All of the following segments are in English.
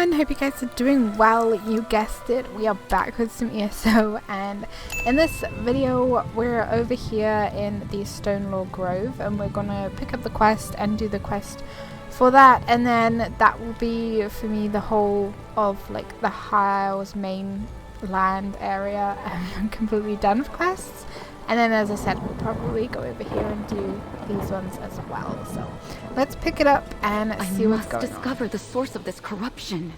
everyone, hope you guys are doing well. You guessed it, we are back with some ESO, and in this video we're over here in the Stonelore Grove and we're gonna pick up the quest and do the quest for that, and then that will be for me the whole of like the Hile's main land area. I'm completely done with quests, and then as I said we'll probably go over here and do these ones as well. So let's pick it up and see what's going on. I must discover the source of this corruption.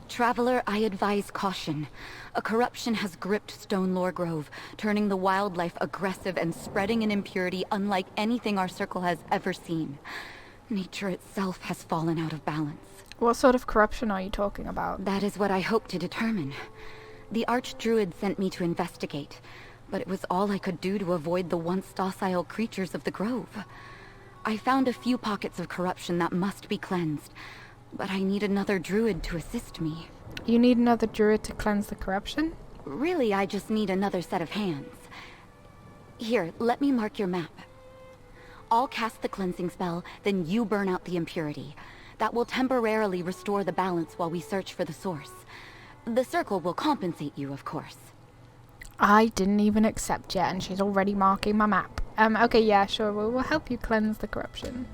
Traveler, I advise caution. A corruption has gripped Stonelore Grove, turning the wildlife aggressive and spreading an impurity unlike anything our circle has ever seen. Nature itself has fallen out of balance. What sort of corruption are you talking about? That is what I hope to determine. The Archdruid sent me to investigate, but it was all I could do to avoid the once docile creatures of the grove. I found a few pockets of corruption that must be cleansed, but I need another druid to assist me. You need another druid to cleanse the corruption? Really, I just need another set of hands. Here, let me mark your map. I'll cast the cleansing spell, then you burn out the impurity. That will temporarily restore the balance while we search for the source. The circle will compensate you, of course. I didn't even accept yet and she's already marking my map. Okay, yeah, sure, we'll help you cleanse the corruption.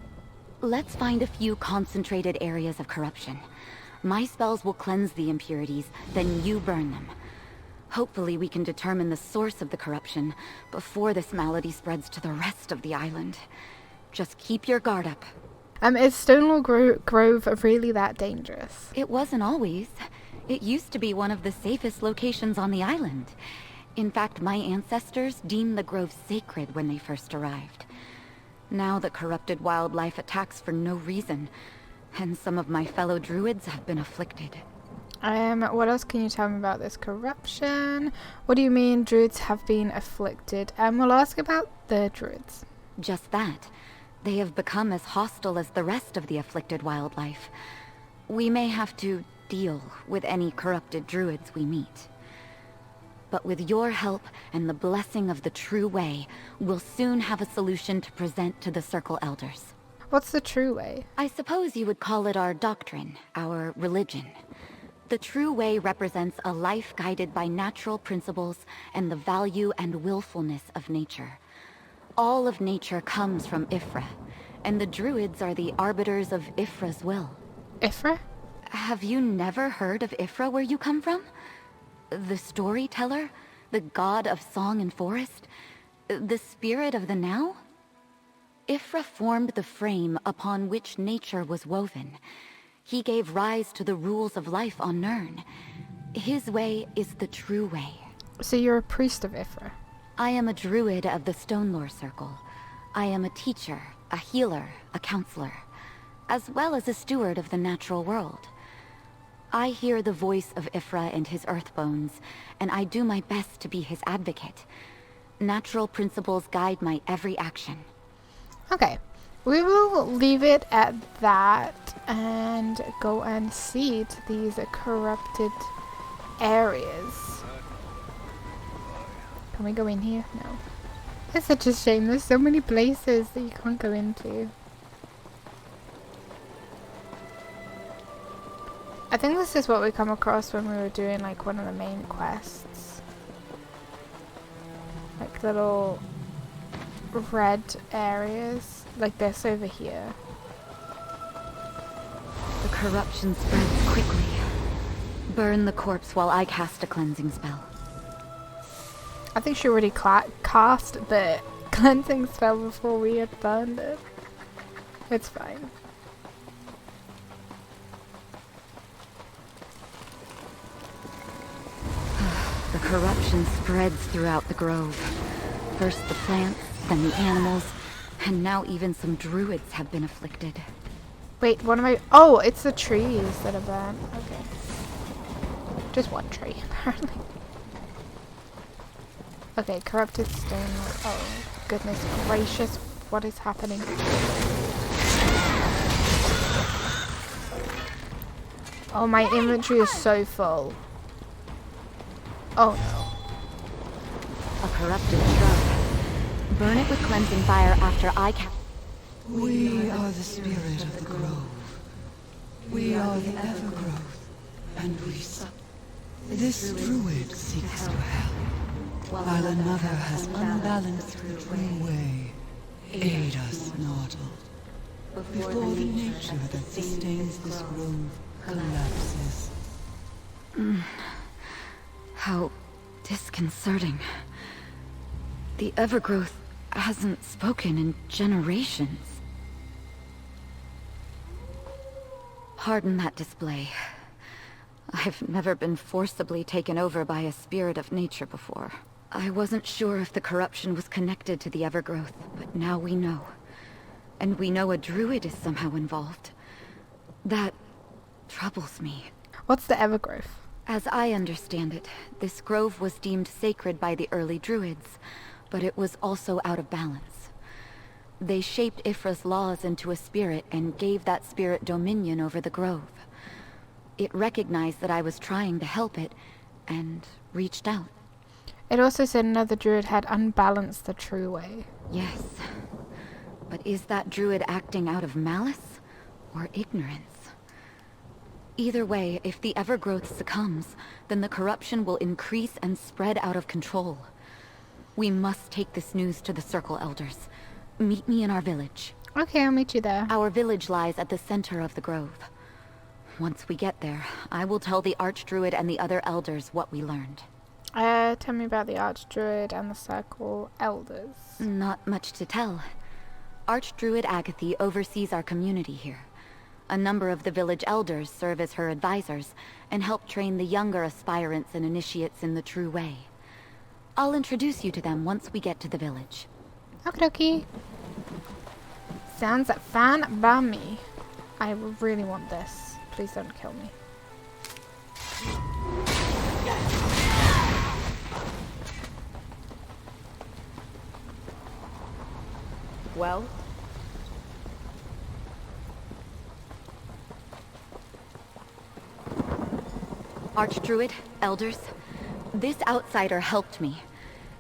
Let's find a few concentrated areas of corruption. My spells will cleanse the impurities, then you burn them. Hopefully we can determine the source of the corruption before this malady spreads to the rest of the island. Just keep your guard up. Is Stonelore Grove really that dangerous? It wasn't always. It used to be one of the safest locations on the island. In fact, my ancestors deemed the grove sacred when they first arrived. Now the corrupted wildlife attacks for no reason, and some of my fellow druids have been afflicted. What else can you tell me about this corruption? What do you mean druids have been afflicted? We'll ask about the druids. Just that. They have become as hostile as the rest of the afflicted wildlife. We may have to deal with any corrupted druids we meet. But with your help and the blessing of the true way, we'll soon have a solution to present to the Circle Elders. What's the true way? I suppose you would call it our doctrine, our religion. The true way represents a life guided by natural principles and the value and willfulness of nature. All of nature comes from Ifra, and the druids are the arbiters of Ifra's will. Ifra? Have you never heard of Ifra where you come from? The storyteller? The god of song and forest? The spirit of the now? Ifra formed the frame upon which nature was woven. He gave rise to the rules of life on Nirn. His way is the true way. So you're a priest of Ifra? I am a druid of the Stonelore Circle. I am a teacher, a healer, a counselor, as well as a steward of the natural world. I hear the voice of Ifra and his earthbones, and I do my best to be his advocate. Natural principles guide my every action. Okay, we will leave it at that and go and see to these corrupted areas. Can we go in here? No. It's such a shame, there's so many places that you can't go into. I think this is what we come across when we were doing like one of the main quests. Like little red areas, like this over here. The corruption spreads quickly. Burn the corpse while I cast a cleansing spell. I think she already cast the cleansing spell before we had burned it. It's fine. The corruption spreads throughout the grove. First the plants, then the animals, and now even some druids have been afflicted. Wait, what am I? Oh, it's the trees that are burned. Okay. Just one tree, apparently. Okay, corrupted stone. Oh, goodness gracious. What is happening? Oh, my inventory is so full. Oh no. A corrupted shrub. Burn it with cleansing fire after I cast. We are the spirit of the grove. We are the evergrowth. and we sup. This druid seeks to help, while another has unbalanced the true way. Aid us, mortal, before the nature that sustains this grove collapses. How disconcerting. The Evergrowth hasn't spoken in generations. Pardon that display. I've never been forcibly taken over by a spirit of nature before. I wasn't sure if the corruption was connected to the Evergrowth, but now we know. And we know a druid is somehow involved. That troubles me. What's the Evergrowth? As I understand it, this grove was deemed sacred by the early druids, but it was also out of balance. They shaped Ifra's laws into a spirit and gave that spirit dominion over the grove. It recognized that I was trying to help it, and reached out. It also said another druid had unbalanced the true way. Yes. But is that druid acting out of malice, or ignorance? Either way, if the Evergrowth succumbs, then the corruption will increase and spread out of control. We must take this news to the Circle Elders. Meet me in our village. Okay, I'll meet you there. Our village lies at the center of the grove. Once we get there, I will tell the Archdruid and the other elders what we learned. Tell me about the Archdruid and the Circle Elders. Not much to tell. Archdruid Agathy oversees our community here. A number of the village elders serve as her advisors and help train the younger aspirants and initiates in the true way. I'll introduce you to them once we get to the village. Okie dokie. Sounds fun by me. I really want this. Please don't kill me. Well? Archdruid, elders, this outsider helped me.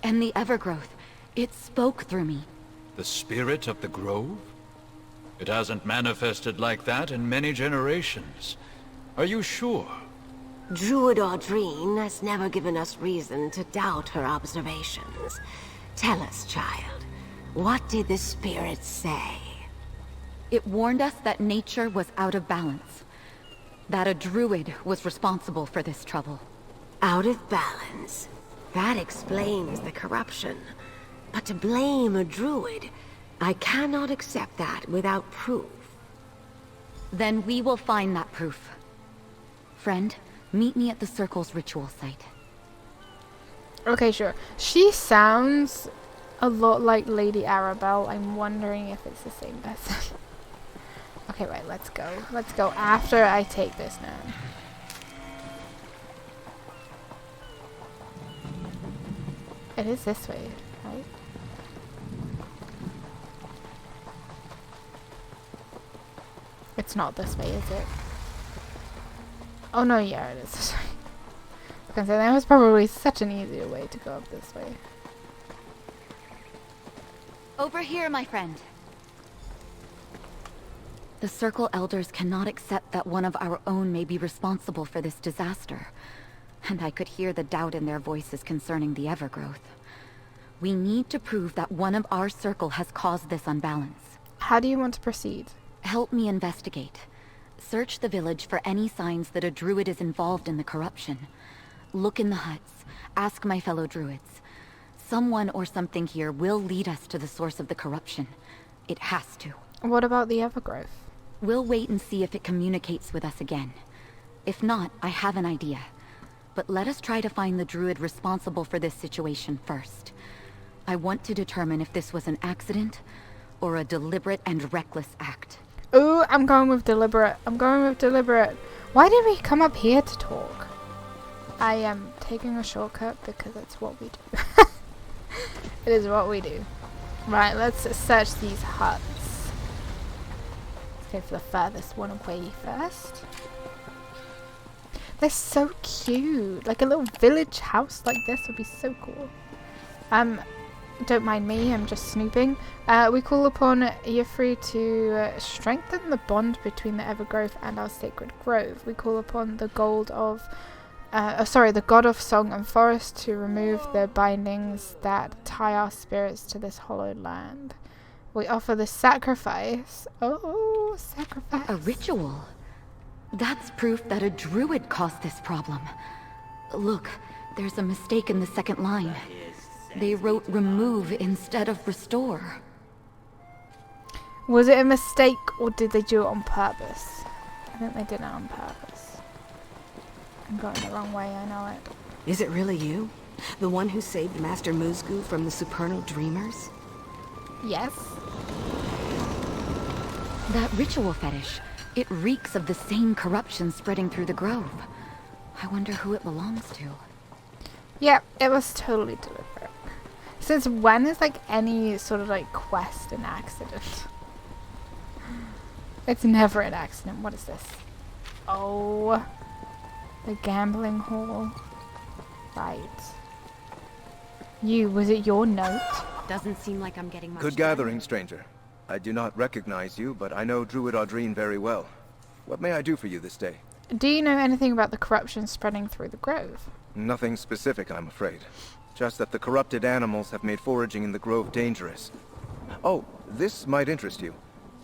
And the Evergrowth, it spoke through me. The spirit of the grove? It hasn't manifested like that in many generations. Are you sure? Druid Audrine has never given us reason to doubt her observations. Tell us, child, what did the spirit say? It warned us that nature was out of balance. That a druid was responsible for this trouble. Out of balance? That explains the corruption. But to blame a druid, I cannot accept that without proof. Then we will find that proof. Friend, meet me at the Circle's ritual site. Okay, sure. She sounds a lot like Lady Arabelle. I'm wondering if it's the same person. Okay, right, let's go. Let's go after I take this now. It is this way, right? It's not this way, is it? Oh no, yeah, it is this way. I was gonna say, that was probably such an easier way to go up this way. Over here, my friend. The Circle Elders cannot accept that one of our own may be responsible for this disaster. And I could hear the doubt in their voices concerning the Evergrowth. We need to prove that one of our circle has caused this unbalance. How do you want to proceed? Help me investigate. Search the village for any signs that a druid is involved in the corruption. Look in the huts. Ask my fellow druids. Someone or something here will lead us to the source of the corruption. It has to. What about the Evergrowth? We'll wait and see if it communicates with us again. If not, I have an idea. But let us try to find the druid responsible for this situation first. I want to determine if this was an accident or a deliberate and reckless act. Ooh, I'm going with deliberate. I'm going with deliberate. Why did we come up here to talk? I am taking a shortcut because it's what we do. It is what we do. Right, let's search these huts. Let's go for the furthest one away first. They're so cute. Like a little village house like this would be so cool. Don't mind me, I'm just snooping. We call upon Y'ffre to strengthen the bond between the Evergrowth and our sacred grove. We call upon the the god of song and forest to remove the bindings that tie our spirits to this hallowed land. We offer the sacrifice. Oh, sacrifice. A ritual? That's proof that a druid caused this problem. Look, there's a mistake in the second line. They wrote remove instead of restore. Was it a mistake or did they do it on purpose? I think they did it on purpose. I'm going the wrong way, I know it. Is it really you? The one who saved Master Musgu from the supernal dreamers? Yes. That ritual fetish, it reeks of the same corruption spreading through the grove. I wonder who it belongs to. Yeah, it was totally deliberate. Since when is like any sort of like quest an accident? It's never an accident. What is this? Oh, the gambling hall. Right. Was it your note? Doesn't seem like I'm getting much. Good gathering, stranger. I do not recognize you, but I know Druid Audrine very well. What may I do for you this day? Do you know anything about the corruption spreading through the grove? Nothing specific, I'm afraid. Just that the corrupted animals have made foraging in the grove dangerous. Oh, this might interest you.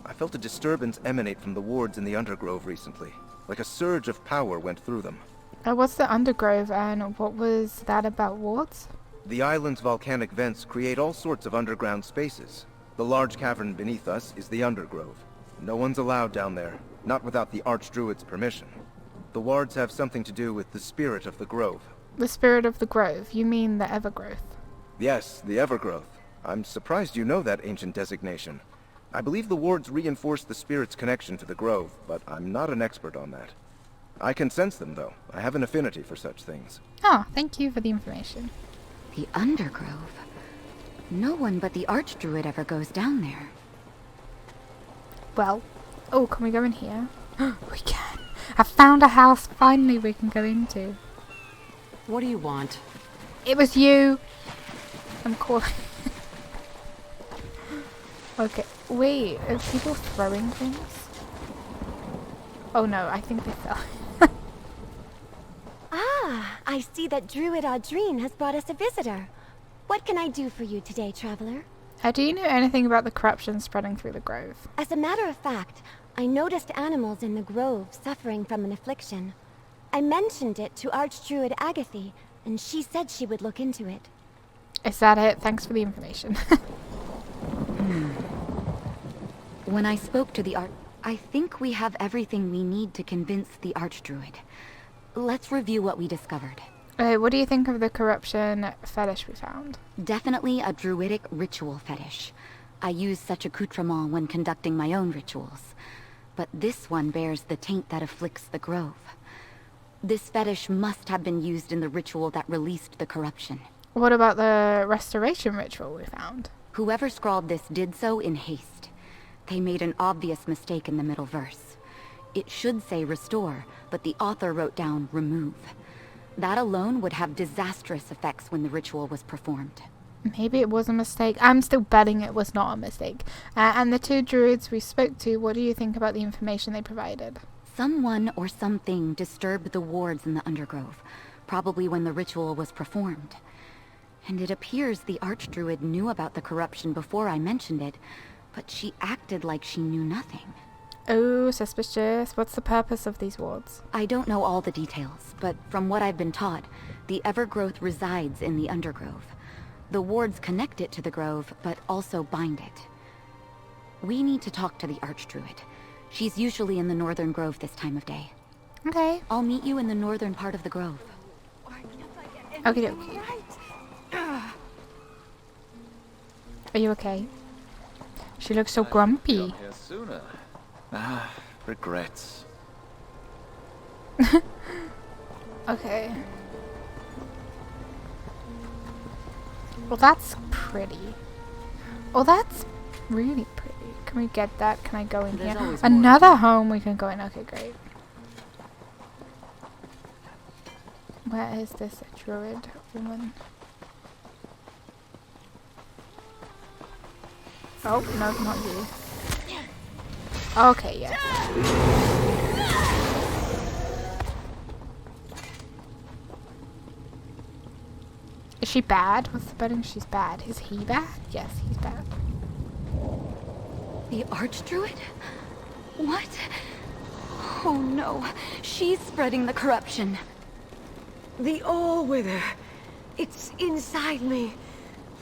I felt a disturbance emanate from the wards in the Undergrove recently. Like a surge of power went through them. What's the Undergrove and what was that about wards? The island's volcanic vents create all sorts of underground spaces. The large cavern beneath us is the Undergrove. No one's allowed down there, not without the Archdruid's permission. The wards have something to do with the spirit of the grove. The spirit of the grove? You mean the Evergrowth? Yes, the Evergrowth. I'm surprised you know that ancient designation. I believe the wards reinforce the spirit's connection to the grove, but I'm not an expert on that. I can sense them, though. I have an affinity for such things. Oh, thank you for the information. The Undergrove? No one but the Archdruid ever goes down there. Well, oh, can we go in here? We can. I found a house finally we can go into. What do you want? It was you. I'm calling. Okay, wait, are people throwing things? Oh no, I think they fell. Ah, I see that Druid Audrine has brought us a visitor. What can I do for you today, traveler? Do you know anything about the corruption spreading through the grove? As a matter of fact, I noticed animals in the grove suffering from an affliction. I mentioned it to Archdruid Agathe, and she said she would look into it. Is that it? Thanks for the information. When I spoke to the I think we have everything we need to convince the Archdruid. Let's review what we discovered. What do you think of the corruption fetish we found? Definitely a druidic ritual fetish. I use such accoutrement when conducting my own rituals. But this one bears the taint that afflicts the grove. This fetish must have been used in the ritual that released the corruption. What about the restoration ritual we found? Whoever scrawled this did so in haste. They made an obvious mistake in the middle verse. It should say restore, but the author wrote down remove. That alone would have disastrous effects when the ritual was performed. Maybe it was a mistake. I'm still betting it was not a mistake. And the two druids we spoke to, what do you think about the information they provided? Someone or something disturbed the wards in the Undergrove, probably when the ritual was performed. And it appears the Archdruid knew about the corruption before I mentioned it, but she acted like she knew nothing. Oh, suspicious. What's the purpose of these wards? I don't know all the details, but from what I've been taught, the Evergrowth resides in the Undergrove. The wards connect it to the grove, but also bind it. We need to talk to the Archdruid. She's usually in the Northern Grove this time of day. Okay. I'll meet you in the northern part of the grove. Okie dokie. Are you okay? She looks so grumpy. Here sooner. Ah, regrets. Okay. Well, that's pretty. Oh, that's really pretty. Can we get that? Can I go in here? Another home we can go in. Okay, great. Where is this druid woman? Oh, no, not you. Okay, yes. Is she bad? What's the betting she's bad? Is he bad? Yes, he's bad. The Archdruid? What? Oh no, she's spreading the corruption. The All-Wither. It's inside me,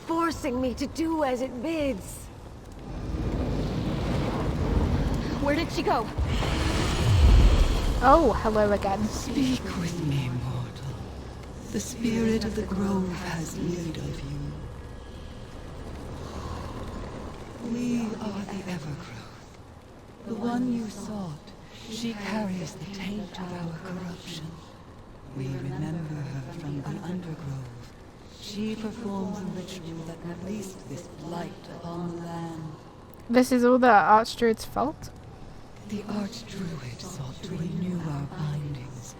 forcing me to do as it bids. Where did she go? Oh, hello again. Speak with me, mortal. The spirit of the grove has need of you. We are the Evergrowth. The one you sought. She carries the taint of our corruption. We remember her from the Undergrove. She performs a ritual that released this blight upon the land. This is all the Archdruid's fault? The Archdruid sought to renew our bindings,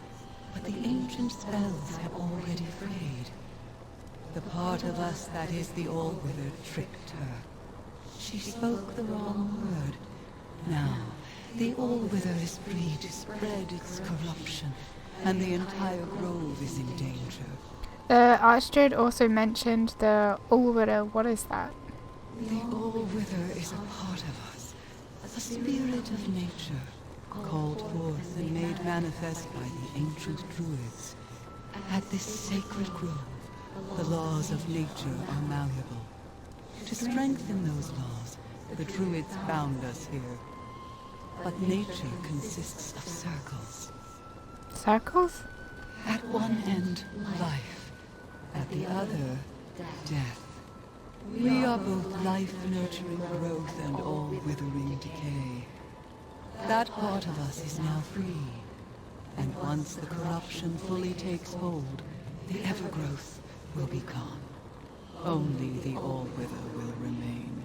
but the ancient spells have already frayed. The part of us that is the All-Wither tricked her. She spoke the wrong word. Now, the All-Wither is free to spread its corruption, and the entire grove is in danger. The Archdruid also mentioned the All-Wither. What is that? The All-Wither is a part of us, a spirit of nature, called forth and made manifest by the ancient druids. At this sacred grove, the laws of nature are malleable. To strengthen those laws, the druids bound us here. But nature consists of circles. Circles? At one end, life. At the other, death. We are both life-nurturing growth and all-withering decay. That part of us is now free. And once the corruption fully takes hold, the Evergrowth will be gone. Only the All-Wither will remain.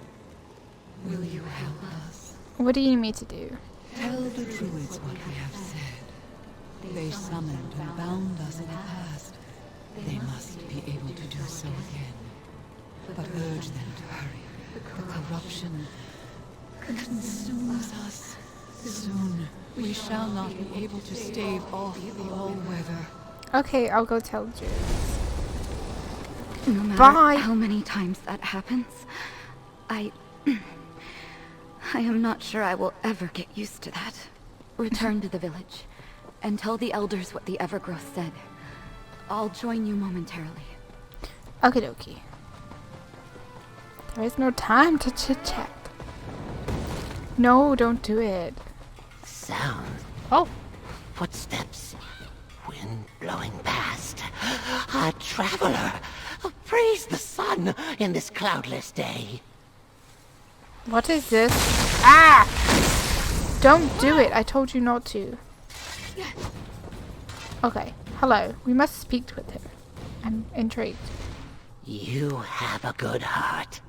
Will you help us? What do you need me to do? Tell the druids what we have said. They summoned and bound us in the past. They must be able to do so again. But urge them to hurry. The corruption consumes us. Soon, we shall not be able to stave off the All-Weather. Okay, I'll go tell the druids. No matter Bye. how many times that happens, I am not sure I will ever get used to that. Return to the village, and tell the elders what the Evergrowth said. I'll join you momentarily. Okie dokie. There is no time to chit-chat. No, don't do it. Sound. Oh, Footsteps. Wind blowing past. A traveler. Praise the sun in this cloudless day. what is this? Ah! Don't do it. I told you not to. Okay, hello. We must speak with him. I'm intrigued. You have a good heart.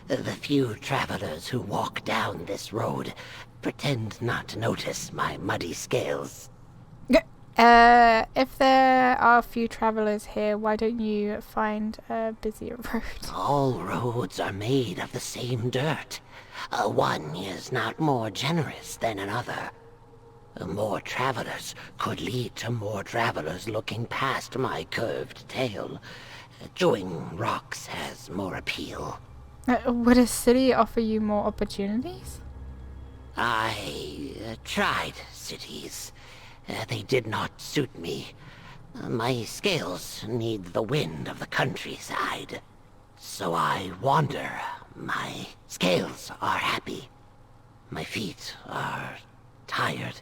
The few travelers who walk down this road pretend not to notice my muddy scales. If there are a few travelers here, why don't you find a busier road? All roads are made of the same dirt. One is not more generous than another. More travelers could lead to more travelers looking past my curved tail. Chewing rocks has more appeal. Would a city offer you more opportunities? I tried cities. They did not suit me. My scales need the wind of the countryside. So I wander. My scales are happy. My feet are tired.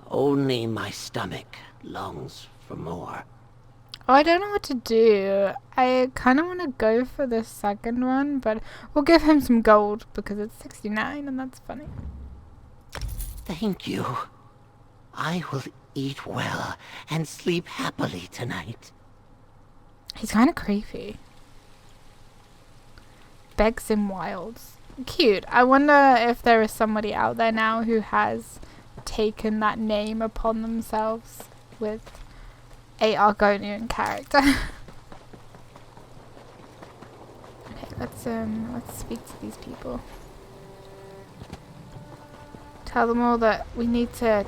Only my stomach longs for more. Oh, I don't know what to do. I kind of want to go for the second one, but we'll give him some gold because it's 69 and that's funny. Thank you. I will eat well and sleep happily tonight. He's kind of creepy. Begs in wilds. Cute. I wonder if there is somebody out there now who has taken that name upon themselves with a Argonian character. Okay, let's let's speak to these people. Tell them all that we need to...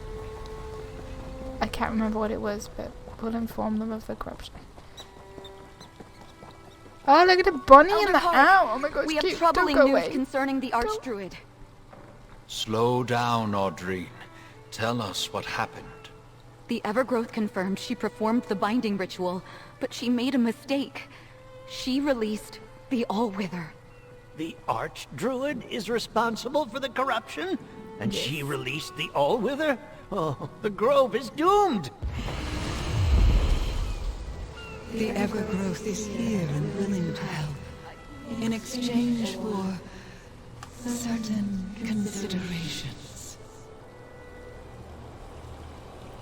I can't remember what it was, but we'll inform them of the corruption. Oh, look at the bunny in the owl! Oh my god, we it's have cute. troubling Don't go news away. concerning the Archdruid. Slow down, Audrine. Tell us what happened. The Evergrowth confirmed she performed the binding ritual, but she made a mistake. She released the All-Wither. The Archdruid is responsible for the corruption? And she released the All-Wither? Oh, the Grove is doomed! The Evergrowth is here and willing to help, in exchange for certain considerations.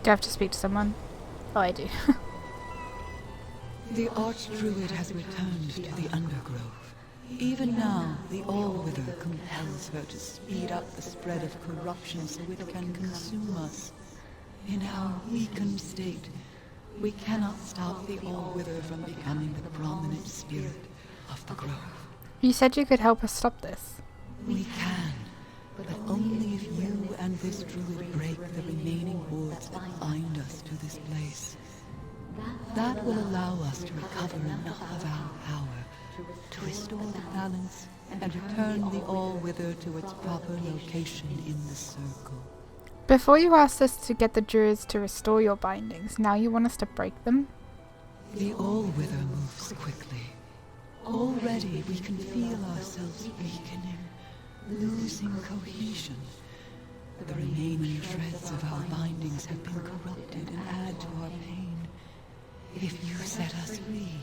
Do I have to speak to someone? Oh, I do. The Archdruid has returned to the Undergrove. Even now, the All-Wither compels her to speed up the spread of corruption so it can consume us. In our weakened state, we cannot stop the All-Wither from becoming the prominent spirit of the Grove. You said you could help us stop this. We can, but only if you and this druid break the remaining wards that bind us to this place. That will allow us to recover enough of our power to restore the balance and return the All-Wither to its proper location in the circle. Before you asked us to get the druids to restore your bindings, now you want us to break them? The All-Wither moves quickly. Already we can feel ourselves weakening, losing cohesion. The remaining shreds of our bindings have been corrupted and add to our pain. If you set us free,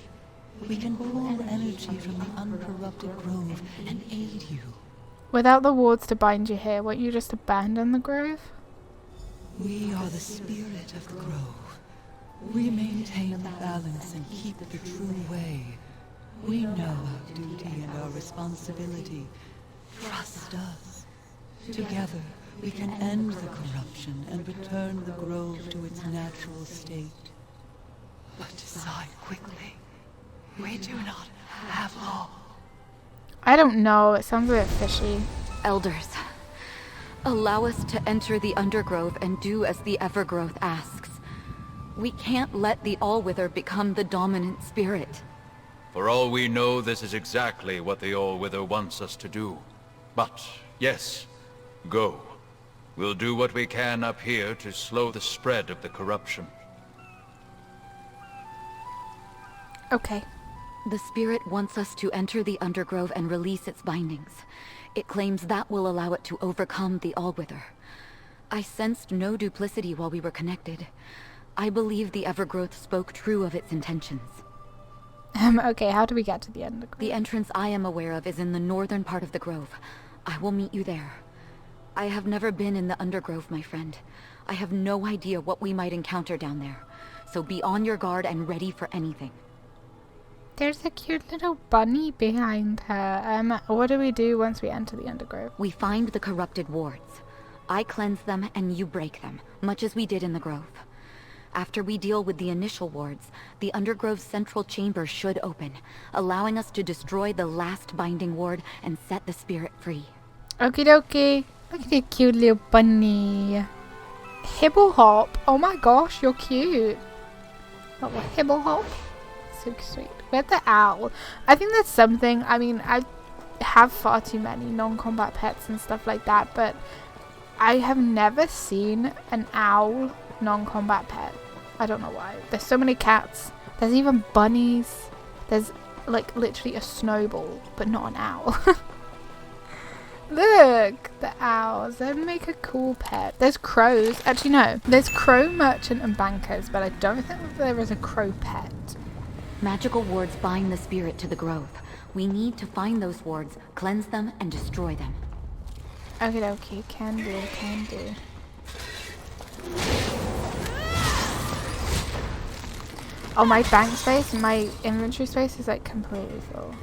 we can pull energy from the uncorrupted grove and aid you. Without the wards to bind you here, won't you just abandon the grove? We are the spirit of the grove. We maintain the balance and keep the true way. We know our duty and our responsibility. Trust us. Together, we can end the corruption and return the grove to its natural state. But decide quickly. We do not have long. I don't know, it sounds a bit fishy. Elders, allow us to enter the Undergrove and do as the Evergrowth asks. We can't let the All-Wither become the dominant spirit. For all we know, this is exactly what the All-Wither wants us to do. But, yes, go. We'll do what we can up here to slow the spread of the corruption. Okay. The spirit wants us to enter the Undergrove and release its bindings. It claims that will allow it to overcome the All-Wither. I sensed no duplicity while we were connected. I believe the Evergrowth spoke true of its intentions. Okay, how do we get to the end? The entrance I am aware of is in the northern part of the grove. I will meet you there. I have never been in the Undergrove, my friend. I have no idea what we might encounter down there. So be on your guard and ready for anything. There's a cute little bunny behind her. What do we do once we enter the Undergrove? We find the corrupted wards. I cleanse them and you break them, much as we did in the grove. After we deal with the initial wards, the Undergrove's central chamber should open, allowing us to destroy the last binding ward and set the spirit free. Okie dokie. Look at your cute little bunny. Hibble hop. Oh my gosh, you're cute. Little hibble hop. So sweet. Where's the owl? I think that's something. I mean, I have far too many non-combat pets and stuff like that, but I have never seen an owl non-combat pet. I don't know why. There's so many cats. There's even bunnies. There's like literally a snowball, but not an owl. Look, the owls. They'd make a cool pet. There's crows. Actually, no. There's crow merchant and bankers, but I don't think that there is a crow pet. Magical wards bind the spirit to the grove. We need to find those wards, cleanse them, and destroy them. Okie dokie. Can do, can do. Oh, my bank space and my inventory space is like completely full.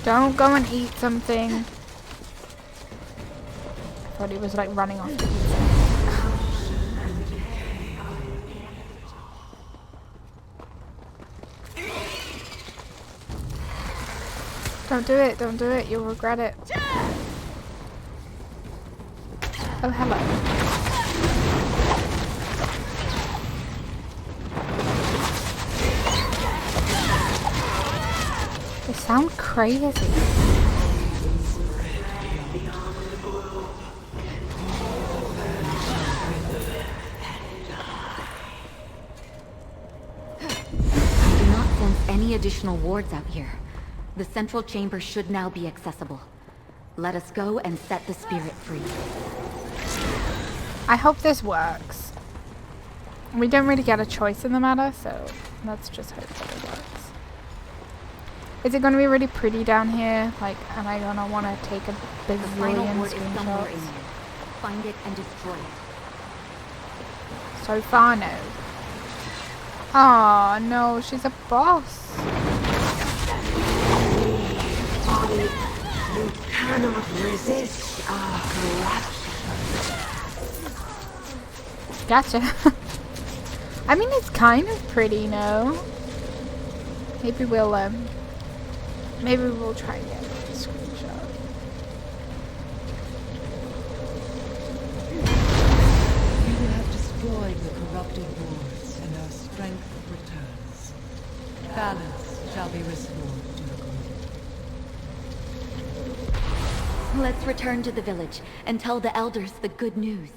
Don't go and eat something. I thought he was like running off to eat something. Don't do it, don't do it, you'll regret it. Oh, hello. They sound crazy. Any additional wards out here. The central chamber should now be accessible. Let us go and set the spirit free. I hope this works. We don't really get a choice in the matter, so let's just hope that it works. Is it going to be really pretty down here? Like, am I going to want to take a bazillion screenshots? Find it and destroy it. So far, no. Oh no, she's a boss. You cannot resist our corruption. Gotcha. I mean, it's kind of pretty, no? Maybe we'll try and get a screenshot. You have destroyed the corrupted wards, and our strength returns. Balance shall be restored to the group. Let's return to the village and tell the elders the good news.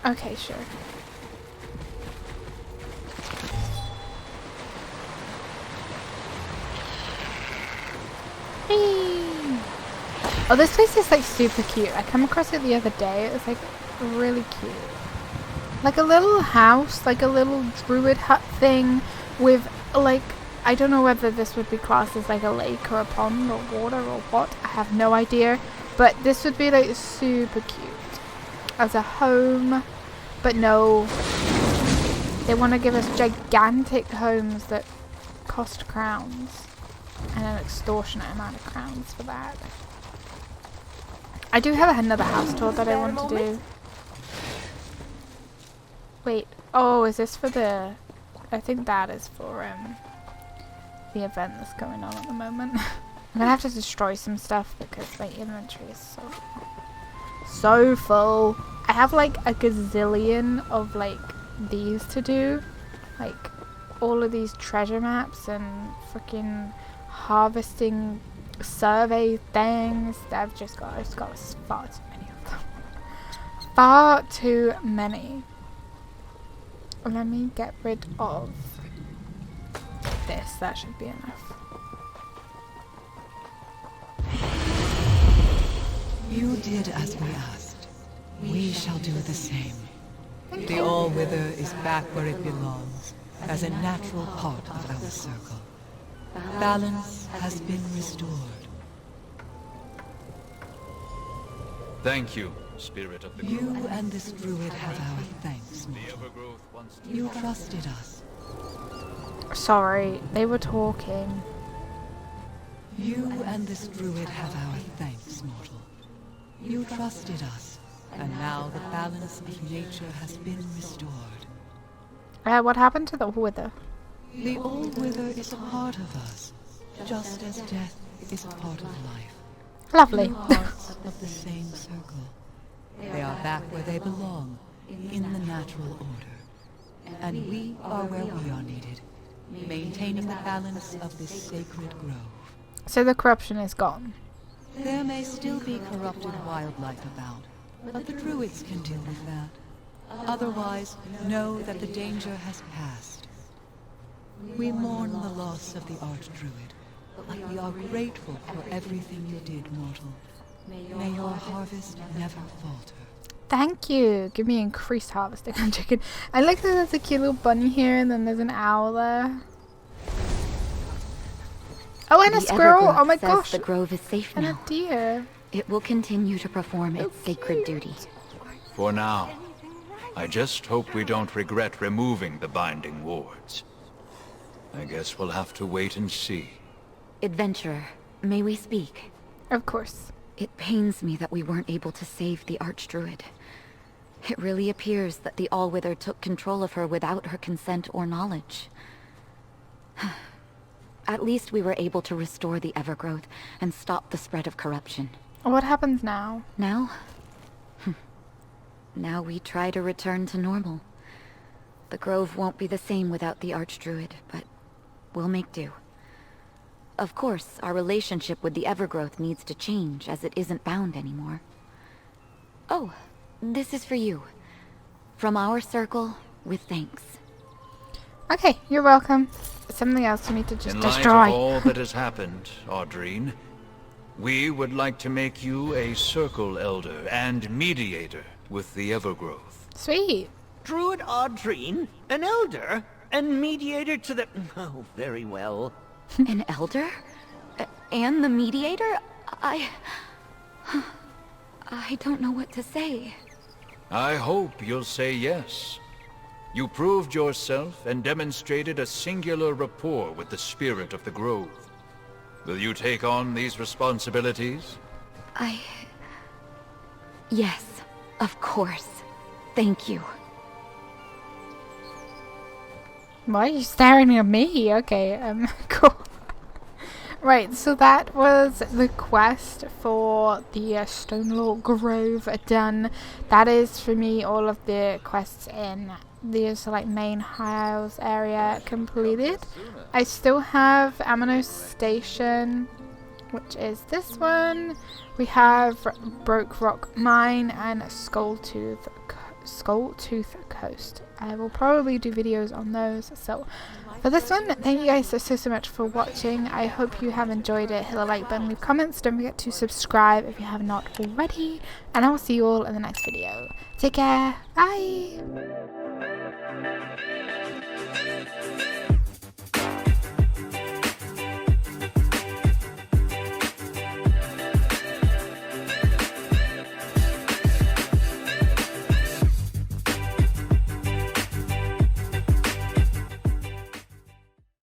Okay, sure. Hey. Oh, this place is like super cute. I came across it the other day. It was like really cute. Like a little house, like a little druid hut thing with like, I don't know whether this would be classed as like a lake or a pond or water or what. I have no idea. But this would be like super cute as a home. But no, they want to give us gigantic homes that cost crowns. And an extortionate amount of crowns for that. I do have another house tour that I want to do. Wait, oh, is this for the... I think that is for the event that's going on at the moment. I'm gonna have to destroy some stuff because my inventory is so full. I have like a gazillion of like these to do. Like all of these treasure maps and freaking harvesting survey things. I've just got far too many of them. Far too many. Let me get rid of this. That should be enough. You did as we asked. We shall do the same. The All-Wither is back where it belongs, as a natural part of our circle. Balance has been restored. Thank you, Spirit of the Grove. You and this druid have our thanks, The mortal. Evergrowth wants to... You trusted us. Sorry, they were talking. You and this druid have our thanks, mortal. You trusted us, and now the balance of nature has been restored. What happened to the wither? The All-Wither is a part of us, just as death is a part of life. Lovely. Two parts of the same circle. They are back where they belong, in the natural order. And we are where we are needed, maintaining the balance of this sacred grove. So the corruption is gone. There may still be corrupted wildlife about, but the druids can deal with that. Otherwise, know that the danger has passed. We mourn the loss of the Archdruid, but we are grateful for everything you did, mortal. May your harvest never falter. Thank you. Give me increased harvesting. I'm joking. I like that there's a cute little bunny here and then there's an owl there. Oh, and a squirrel. Oh my gosh. The grove is safe And a now. deer. It will continue to perform its sacred duty. For now. I just hope we don't regret removing the binding wards. I guess we'll have to wait and see. Adventurer, May we speak? Of course. It pains me that we weren't able to save the Archdruid. It really appears that the Allwither took control of her without her consent or knowledge. At least we were able to restore the Evergrowth and stop the spread of corruption. What happens now? Now? Now we try to return to normal. The Grove won't be the same without the Archdruid, but we'll make do. Of course, our relationship with the Evergrowth needs to change, as it isn't bound anymore. Oh, this is for you. From our circle, with thanks. Okay, you're welcome. Something else you need to just In destroy. light of all that has happened, Audrine, we would like to make you a Circle Elder and Mediator with the Evergrowth. Sweet. Druid Audrine, an elder, and mediator to the... Oh, very well. An elder? And the mediator? I don't know what to say. I hope you'll say yes. You proved yourself and demonstrated a singular rapport with the spirit of the Grove. Will you take on these responsibilities? Yes, of course. Thank you. Why are you staring at me? Okay, cool. Right, so that was the quest for the Stonelore Grove done. That is, for me, all of the quests in the like main High Isles area completed. I still have Amino Station, which is this one. We have Broke Rock Mine and Skulltooth Coast. I will probably do videos on those. So for this one, thank you guys so much for watching. I hope you have enjoyed it. Hit the like button, leave comments, don't forget to subscribe if you have not already, and I will see you all in the next video. Take care, bye.